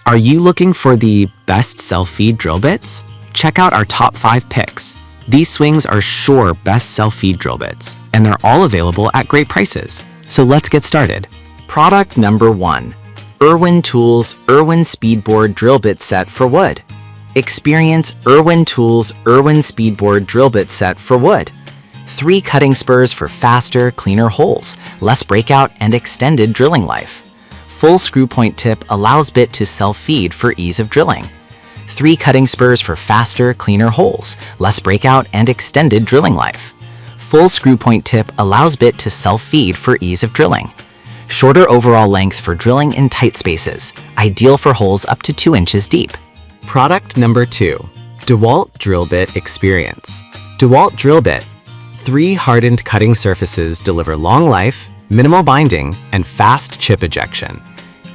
Are you looking for the best self-feed drill bits? Check out our top 5 picks. These swings are sure best self-feed drill bits, and they're all available at great prices. So let's get started. Product number 1. Irwin Tools Irwin Speedboard Drill Bit Set for Wood. Experience Irwin Tools Irwin Speedboard Drill Bit Set for Wood. 3 cutting spurs for faster, cleaner holes, less breakout, and extended drilling life. Full screw point tip allows bit to self-feed for ease of drilling. 3 cutting spurs for faster, cleaner holes, less breakout, and extended drilling life. Full screw point tip allows bit to self-feed for ease of drilling. Shorter overall length for drilling in tight spaces, ideal for holes up to 2 inches deep. Product number 2. DeWalt Drill Bit Experience. DeWalt Drill Bit. 3 hardened cutting surfaces deliver long life, minimal binding, and fast chip ejection.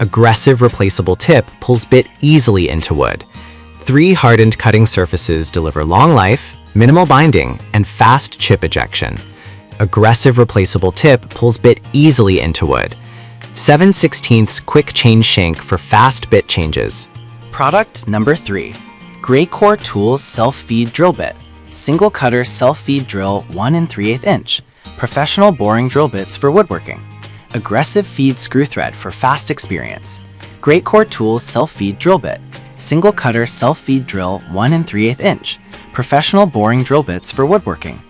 Aggressive replaceable tip pulls bit easily into wood. 3 hardened cutting surfaces deliver long life, minimal binding, and fast chip ejection. Aggressive replaceable tip pulls bit easily into wood. 7/16 quick change shank for fast bit changes. Product number 3. Graycore Tools Self-Feed Drill Bit. Single cutter self-feed drill 1 3/8 inch. Professional boring drill bits for woodworking. Aggressive feed screw thread for fast experience. Graycore Tools Self-Feed Drill Bit. Single cutter self-feed drill 1 3/8 inch. Professional boring drill bits for woodworking.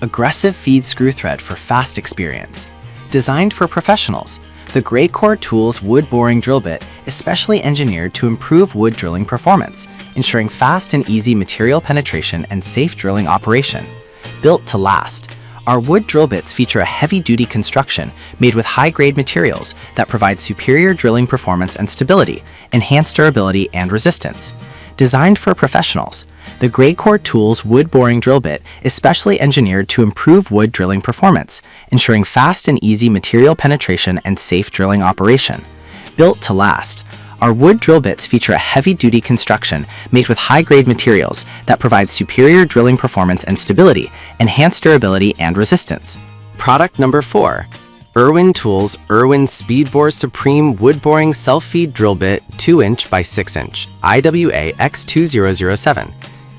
Aggressive feed screw thread for fast experience. Designed for professionals, the Graycore Tools wood boring drill bit is specially engineered to improve wood drilling performance, ensuring fast and easy material penetration and safe drilling operation. Built to last, our wood drill bits feature a heavy-duty construction made with high-grade materials that provide superior drilling performance and stability, enhanced durability and resistance. Designed for professionals, the Graycore Tools wood boring drill bit is specially engineered to improve wood drilling performance, ensuring fast and easy material penetration and safe drilling operation. Built to last, our wood drill bits feature a heavy-duty construction made with high-grade materials that provide superior drilling performance and stability, enhanced durability and resistance. Product number 4. Irwin Tools Irwin Speedbore Supreme Wood Boring Self-Feed Drill Bit 2 inch by 6 inch, IWA X2007.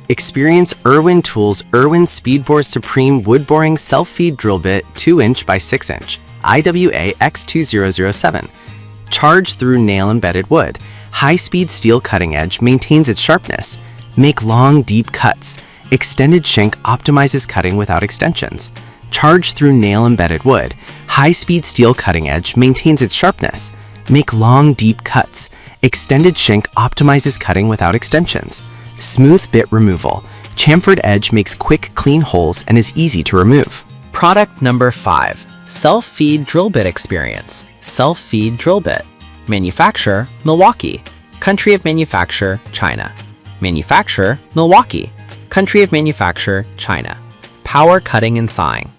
Experience Irwin Tools Irwin Speedbore Supreme Wood Boring Self-Feed Drill Bit 2 inch by 6 inch, IWA X2007. Charge through nail-embedded wood. High-speed steel cutting edge maintains its sharpness. Make long, deep cuts. Extended shank optimizes cutting without extensions. Charge through nail-embedded wood. High-speed steel cutting edge maintains its sharpness. Make long, deep cuts. Extended shank optimizes cutting without extensions. Smooth bit removal. Chamfered edge makes quick, clean holes and is easy to remove. Product number 5. Self-Feed Drill Bit Experience. Self-Feed Drill Bit. Manufacturer, Milwaukee. Country of manufacture, China. Manufacturer, Milwaukee. Country of manufacture, China. Power cutting and sawing.